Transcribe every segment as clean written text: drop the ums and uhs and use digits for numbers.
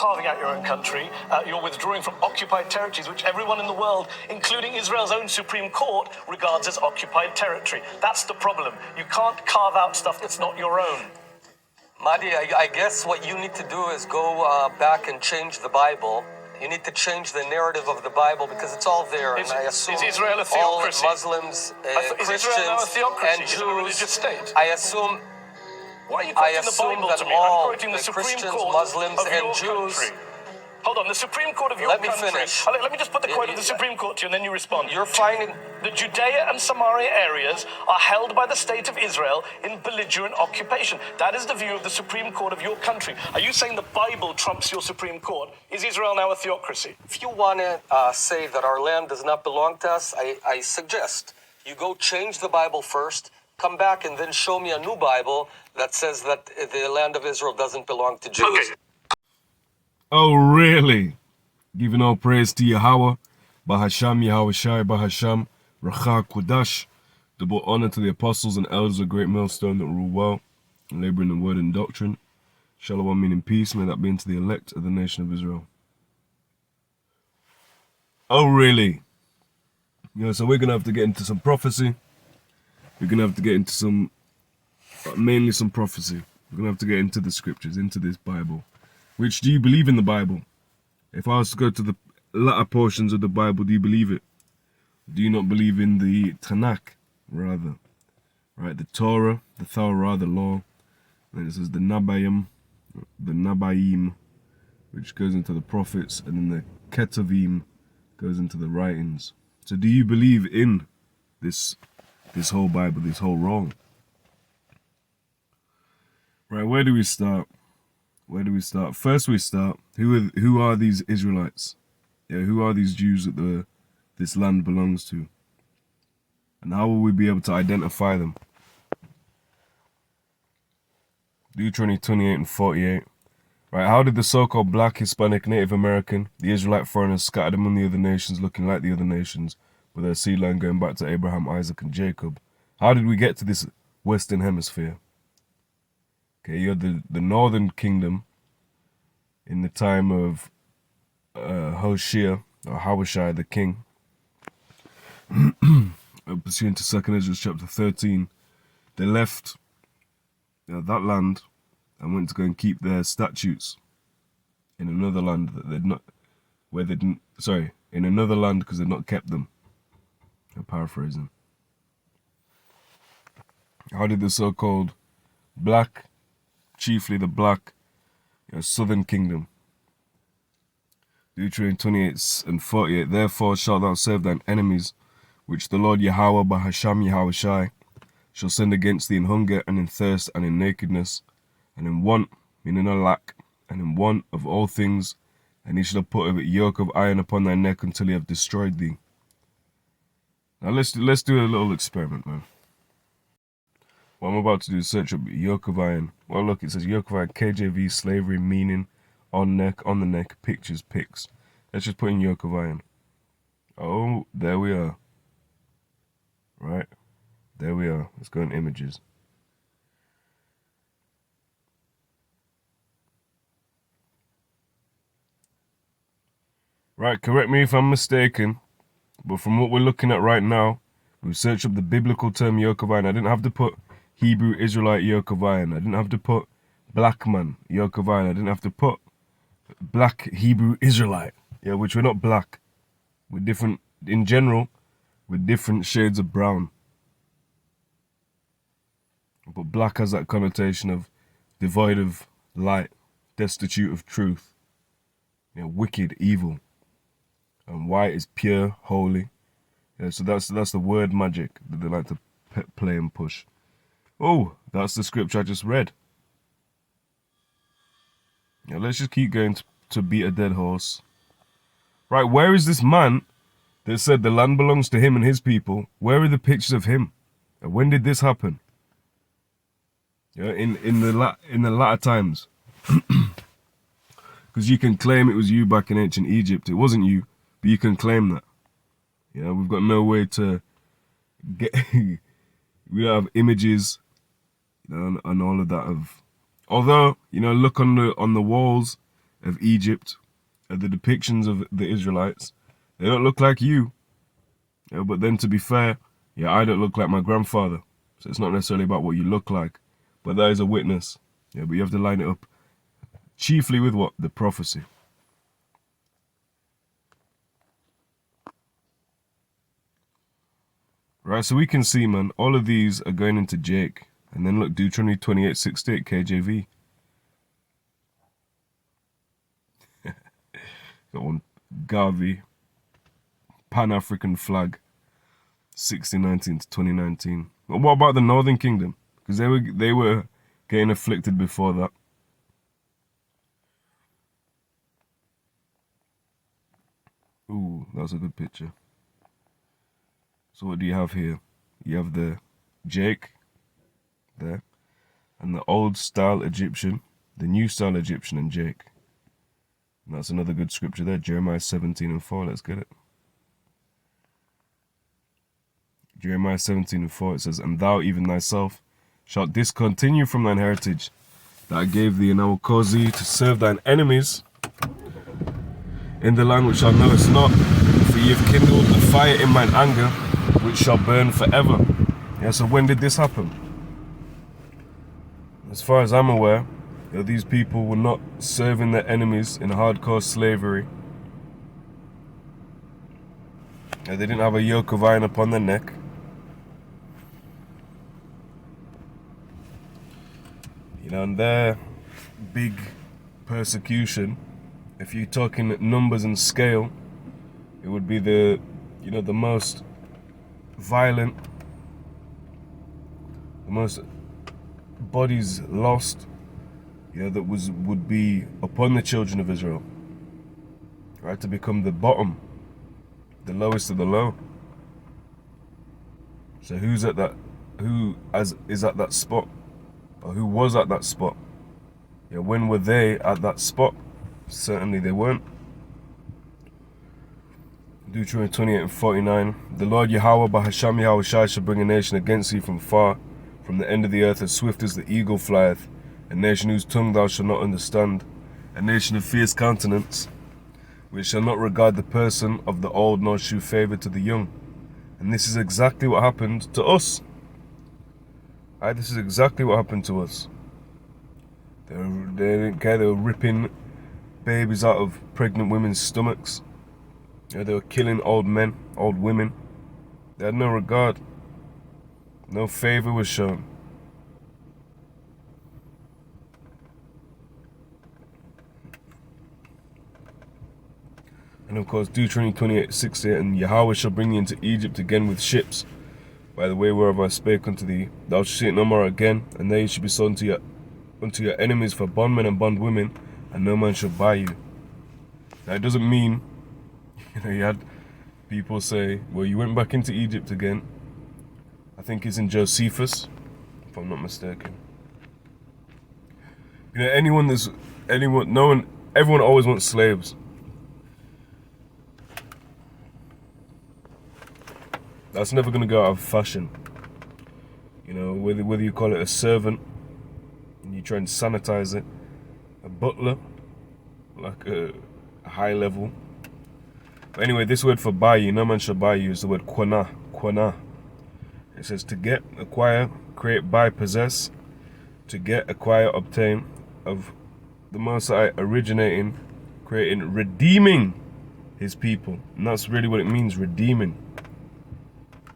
carving out your own country. You're withdrawing from occupied territories, which everyone in the world, including Israel's own Supreme Court, regards as occupied territory. That's the problem. You can't carve out stuff that's not your own. Mahdi, I guess what you need to do is go back and change the Bible. You need to change the narrative of the Bible because it's all there. Is, and I assume is Israel a all theocracy? Muslims, Is Israel now a Christians, theocracy? and Is it a religious Jews, state? I assume Why are you quoting the Bible that to me? all I'm quoting the Supreme Christians, Court Muslims, of and your Jews. country. Hold on, the Supreme Court of your Let me country. finish. Let me just put the quote of the Supreme Court to you, and then you respond. You're finding the Judea and Samaria areas are held by the state of Israel in belligerent occupation. That is the view of the Supreme Court of your country. Are you saying the Bible trumps your Supreme Court? Is Israel now a theocracy? If you want to say that our land does not belong to us, I suggest you go change the Bible first, come back, and then show me a new Bible that says that the land of Israel doesn't belong to Jews. Okay. Oh, really? Giving all praise to Yahawah, bahasham, Yahawashi, bahasham, racha kudash. Double honor to the apostles and elders of great millstone that rule well, and labor in the word and doctrine. Shalom meaning peace, may that be unto the elect of the nation of Israel. Oh, really? So we're going to have to get into some prophecy. We're going to have to get into some, mainly some prophecy. We're going to have to get into the scriptures, into this Bible. Which, do you believe in the Bible? If I was to go to the latter portions of the Bible, do you believe it? Do you not believe in the Tanakh, rather? Right, the Torah, the law. Then it says the Nabayim, which goes into the prophets, and then the Ketuvim goes into the writings. So do you believe in this whole Bible, this whole roll? Right, where do we start? Where do we start? First we start, who are these Israelites? Yeah, who are these Jews that this land belongs to? And how will we be able to identify them? Deuteronomy 28 and 48. Right, how did the so-called black, Hispanic, Native American, the Israelite foreigners scattered among the other nations, looking like the other nations, with their seed line going back to Abraham, Isaac, and Jacob? How did we get to this Western Hemisphere? Okay, you had the northern kingdom in the time of Hoshea, or Yahawashi, the king. Pursuant to 2 Ezra chapter 13, they left that land and went to go and keep their statutes in another land that they'd not, where they didn't, sorry, in another land because they'd not kept them. I'm paraphrasing. How did the so-called black, chiefly the black southern kingdom? Deuteronomy 28 and 48. Therefore shalt thou serve thine enemies, which the Lord Yahawah, bahasham, Yahawashi, shall send against thee in hunger and in thirst and in nakedness and in want, meaning a lack, and in want of all things, and he shall put a yoke of iron upon thy neck until he have destroyed thee. Now let's do a little experiment, man. What I'm about to do is search up yoke of iron. Well, look, it says yoke of iron, KJV, slavery, meaning, on the neck, pictures, pics. Let's just put in yoke of iron. Oh, there we are. Right, there we are. Let's go in images. Right, correct me if I'm mistaken, but from what we're looking at right now, we've searched up the biblical term yoke of iron. I didn't have to put Hebrew Israelite yoke of iron. I didn't have to put black man yoke of iron. I didn't have to put black Hebrew Israelite. Yeah, which we're not black. We're different, in general, we're different shades of brown. But black has that connotation of devoid of light, destitute of truth, wicked, evil. And white is pure, holy. Yeah, so that's the word magic that they like to play and push. Oh, that's the scripture I just read. Yeah, let's just keep going to beat a dead horse. Right, where is this man that said the land belongs to him and his people? Where are the pictures of him? And when did this happen? Yeah, in the latter times. Because you can claim it was you back in ancient Egypt. It wasn't you, but you can claim that. Yeah, we've got no way to get. We don't have images, and all of that of. Although look on the walls of Egypt, the depictions of the Israelites, they don't look like you. But then to be fair, I don't look like my grandfather. So it's not necessarily about what you look like, but that is a witness. But you have to line it up chiefly with what? The prophecy. Right, so we can see, man, all of these are going into Jake. And then look, Deuteronomy 28:68, KJV. Got one Garvey, Pan-African flag, 1619 to 2019. But what about the Northern Kingdom? Because they were getting afflicted before that. Ooh, that's a good picture. So what do you have here? You have the Jake there, and the old style Egyptian, the new style Egyptian, and Jake. And that's another good scripture there, Jeremiah 17:4. Let's get it. Jeremiah 17:4, it says, "And thou, even thyself, shalt discontinue from thine heritage that I gave thee, and I will cause thee to serve thine enemies in the land which thou knowest not, for ye have kindled a fire in mine anger, which shall burn forever." So when did this happen? As far as I'm aware, these people were not serving their enemies in hardcore slavery. They didn't have a yoke of iron upon their neck. And their big persecution, if you're talking numbers and scale, it would be the most violent, the most bodies lost, that would be upon the children of Israel, right, to become the bottom, the lowest of the low. So who is at that spot, or who was at that spot? When were they at that spot? Certainly they weren't. Deuteronomy 28:49, "The Lord Yahawah, bahasham Yahawashi, shall bring a nation against thee from far, from the end of the earth, as swift as the eagle flieth, a nation whose tongue thou shalt not understand, a nation of fierce countenance, which shall not regard the person of the old, nor shew favour to the young." And this is exactly what happened to us. This is exactly what happened to us. They didn't care. They were ripping babies out of pregnant women's stomachs. They were killing old men, old women. They had no regard. No favour was shown. And of course, Deuteronomy 28:68, "And Yahawah shall bring thee into Egypt again with ships, by the way whereof I spake unto thee. Thou shalt see it no more again, and there you shall be sold unto your enemies for bondmen and bondwomen, and no man shall buy you." Now, it doesn't mean, you had people say, well, you went back into Egypt again. I think it's in Josephus, if I'm not mistaken. Everyone always wants slaves. That's never going to go out of fashion. Whether you call it a servant, and you try and sanitize it, a butler, like a high level. But anyway, this word for buy you, no man shall buy you, is the word quana. It says to get, acquire, create, buy, possess, to get, acquire, obtain, of the Most High, originating, creating, redeeming his people. And that's really what it means, redeeming.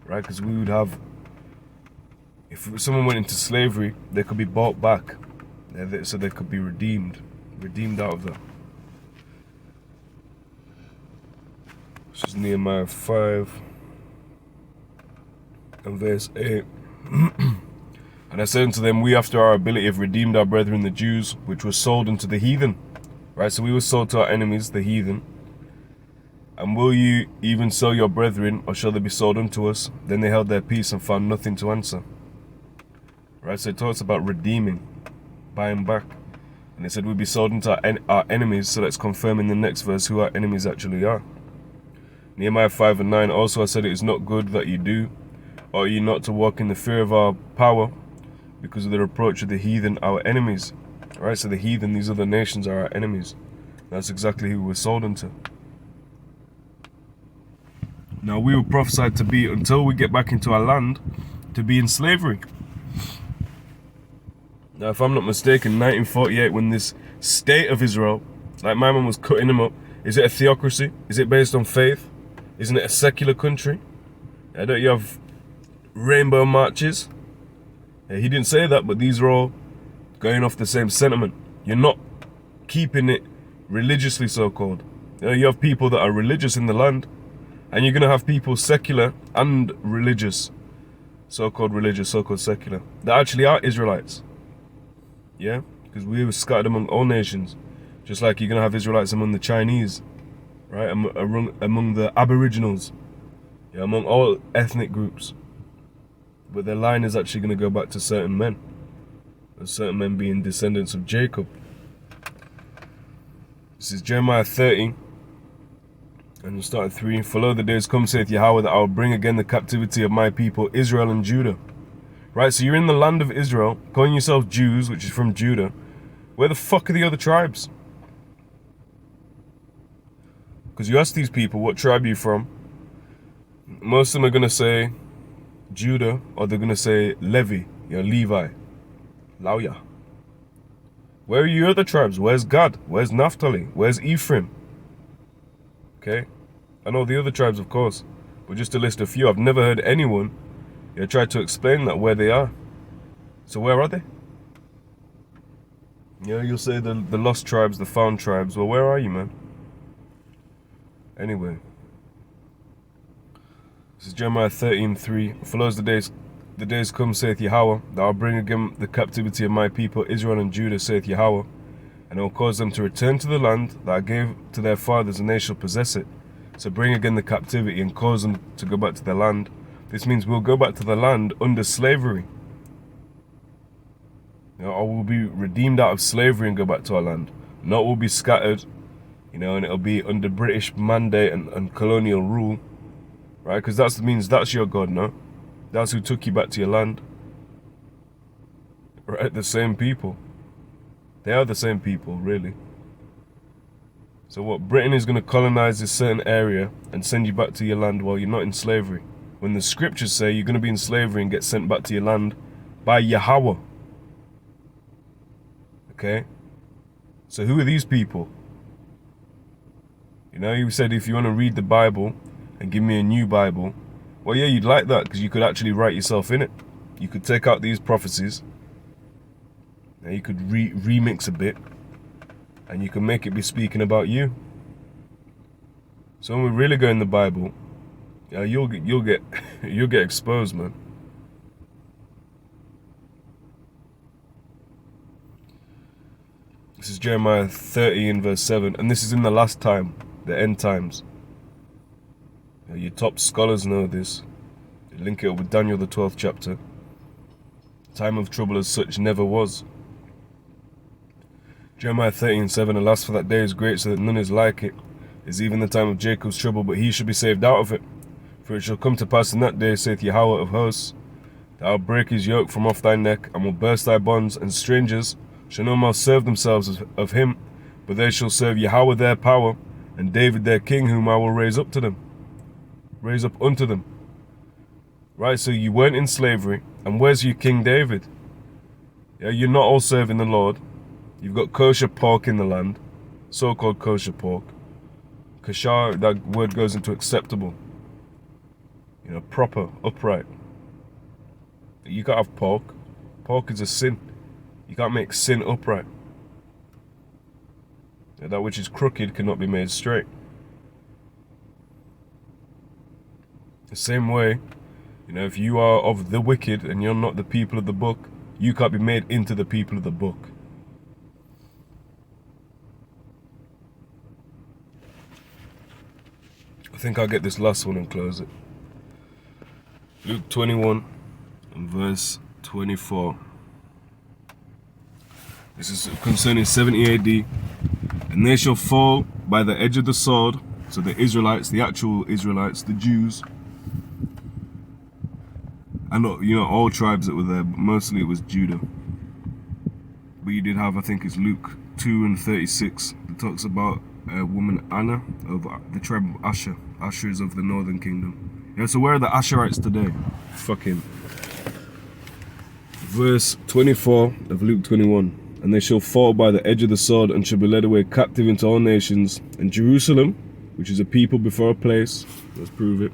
Right? Because we would have, if someone went into slavery, they could be bought back. So they could be redeemed out of that. This is Nehemiah 5 and verse 8. "And I said unto them, we after our ability have redeemed our brethren the Jews, which were sold unto the heathen." Right, so we were sold to our enemies, the heathen. "And will you even sell your brethren, or shall they be sold unto us?" Then they held their peace and found nothing to answer. Right, so it talks about redeeming, buying back. And they said we'd be sold into our enemies, so let's confirm in the next verse who our enemies actually are. Nehemiah 5:9, "Also I said it is not good that you do, or ye not to walk in the fear of our power, because of the reproach of the heathen, our enemies." Right, so the heathen, these other nations, are our enemies. That's exactly who we're sold unto. Now we were prophesied to be, until we get back into our land, to be in slavery. Now if I'm not mistaken, 1948, when this state of Israel, like my man was cutting them up, is it a theocracy? Is it based on faith? Isn't it a secular country? Don't you have rainbow marches? He didn't say that, but these are all going off the same sentiment. You're not keeping it religiously, so-called. You have people that are religious in the land, and you're going to have people secular and religious, so-called religious, so-called secular, that actually are Israelites. Yeah? Because we were scattered among all nations. Just like you're going to have Israelites among the Chinese, right? Among the Aboriginals, yeah, among all ethnic groups. But their line is actually going to go back to certain men. And certain men being descendants of Jacob. This is Jeremiah 30. And we'll start at 3. For lo, the days come, saith Yahawah, that I will bring again the captivity of my people, Israel and Judah. Right, so you're in the land of Israel, calling yourself Jews, which is from Judah. Where the fuck are the other tribes? Because you ask these people, what tribe are you from? Most of them are going to say Judah, or they're going to say Levi, Levi, Lauya. Where are your other tribes? Where's Gad? Where's Naphtali? Where's Ephraim? Okay, I know the other tribes, of course, but just to list a few, I've never heard anyone try to explain that where they are. So where are they? You'll say the lost tribes, the found tribes. Well, where are you, man? Anyway, this is Jeremiah 13:3. For those the days come, saith Yahawah, that I'll bring again the captivity of my people Israel and Judah, saith Yahawah, and I will cause them to return to the land that I gave to their fathers, and they shall possess it. So bring again the captivity and cause them to go back to their land. This means we'll go back to the land under slavery. Or we'll be redeemed out of slavery and go back to our land. Not we'll be scattered, and it'll be under British mandate and colonial rule. Right? Because that means that's your God, no? That's who took you back to your land. Right? The same people. They are the same people, really. So what, Britain is going to colonize this certain area and send you back to your land while you're not in slavery. When the scriptures say you're going to be in slavery and get sent back to your land by Yahawah. Okay? So who are these people? You said if you want to read the Bible and give me a new Bible, well, yeah, you'd like that because you could actually write yourself in it. You could take out these prophecies. Now you could remix a bit, and you can make it be speaking about you. So when we really go in the Bible, you'll get you'll get exposed, man. This is Jeremiah 30 and verse 7, and this is in the last time, the end times. Your top scholars know this. They link it up with Daniel the 12th chapter. Time of trouble as such never was. Jeremiah 30:7, alas, for that day is great, so that none is like it. Is even the time of Jacob's trouble, but he shall be saved out of it. For it shall come to pass in that day, saith Yahawah of hosts, that I will break his yoke from off thy neck, and will burst thy bonds, and strangers shall no more serve themselves of him, but they shall serve Yahawah their power, and David their king, whom I will raise up unto them. Right, so you weren't in slavery, and where's your King David? You're not all serving the Lord. You've got kosher pork in the land, so-called kosher pork. Kosher, that word goes into acceptable. Proper, upright. You can't have pork. Pork is a sin. You can't make sin upright. That which is crooked cannot be made straight. The same way, if you are of the wicked and you're not the people of the book, you can't be made into the people of the book. I think I'll get this last one and close it. Luke 21 and verse 24. This is concerning 70 AD. And they shall fall by the edge of the sword. So the Israelites, the actual Israelites, the Jews. And all tribes that were there, but mostly it was Judah. But you did have, I think it's Luke 2 and 36, that talks about a woman Anna of the tribe of Asher. Asher is of the northern kingdom. Yeah, so where are the Asherites today? Fucking. Verse 24 of Luke 21. And they shall fall by the edge of the sword and shall be led away captive into all nations. And Jerusalem, which is a people before a place. Let's prove it.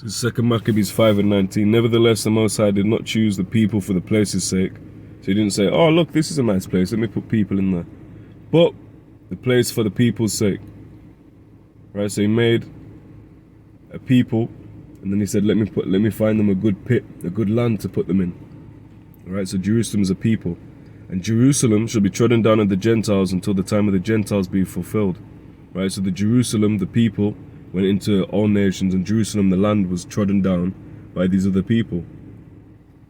This is 2 Maccabees 5 and 19. Nevertheless, the Most High did not choose the people for the place's sake. So he didn't say, oh, look, this is a nice place. Let me put people in there. But the place for the people's sake. Right, so he made a people. And then he said, let me find them a good pit, a good land to put them in. Alright, so Jerusalem is a people. And Jerusalem shall be trodden down of the Gentiles until the time of the Gentiles be fulfilled. Right, so the Jerusalem, the people, went into all nations, and Jerusalem, the land, was trodden down by these other people.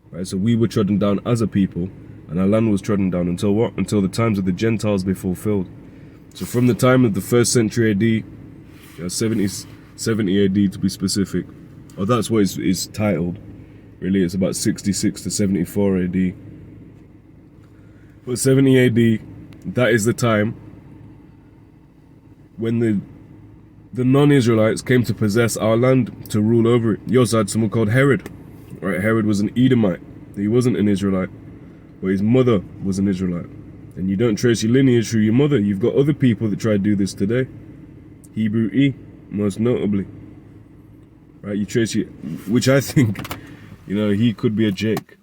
Right, so we were trodden down as a people, and our land was trodden down until what? Until the times of the Gentiles be fulfilled. So from the time of the 1st century AD, 70 AD to be specific, or that's what it's titled. Really, it's about 66 to 74 AD. But 70 AD, that is the time when the non-Israelites came to possess our land, to rule over it. You also had someone called Herod. Right, Herod was an Edomite. He wasn't an Israelite, but his mother was an Israelite. And you don't trace your lineage through your mother. You've got other people that try to do this today. Hebrew E, most notably. Right, you trace your, which I think, he could be a Jake.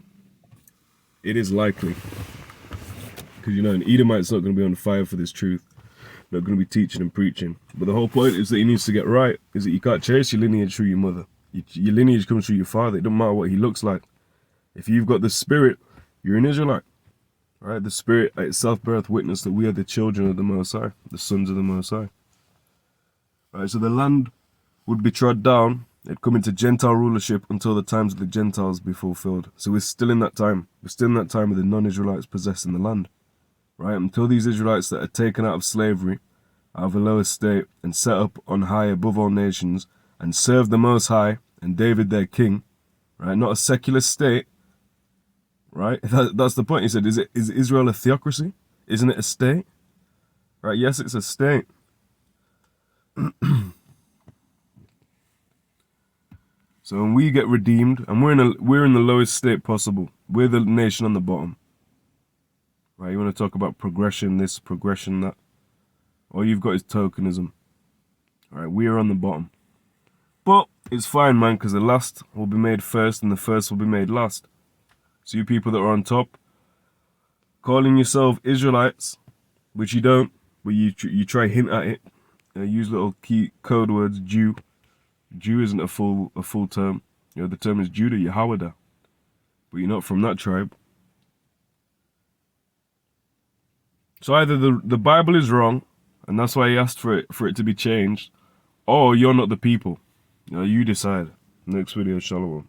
It is likely. Because, an Edomite's not going to be on fire for this truth. Not going to be teaching and preaching. But the whole point is that he needs to get right, is that you can't trace your lineage through your mother. Your lineage comes through your father. It doesn't matter what he looks like. If you've got the Spirit, you're an Israelite. Right, the Spirit itself beareth witness that we are the children of the Most High, the sons of the Most High. Right, so the land would be trod down. It'd come into Gentile rulership until the times of the Gentiles be fulfilled. So we're still in that time. We're still in that time of the non-Israelites possessing the land. Right? Until these Israelites that are taken out of slavery, out of a lower state, and set up on high above all nations, and serve the Most High, and David their king. Right? Not a secular state. Right? That's the point. He said, is Israel a theocracy? Isn't it a state? Right? Yes, it's a state. So when we get redeemed, and we're in the lowest state possible. We're the nation on the bottom. Right? You want to talk about progression, this, progression, that. All you've got is tokenism. Right? We are on the bottom. But it's fine, man, because the last will be made first, and the first will be made last. So you people that are on top, calling yourself Israelites, which you don't, but you try hint at it. Use little key code words, Jew. Jew isn't a full term. The term is Judah, Yahawah. But you're not from that tribe. So either the Bible is wrong, and that's why he asked for it to be changed, or you're not the people. You decide. Next video, shalom.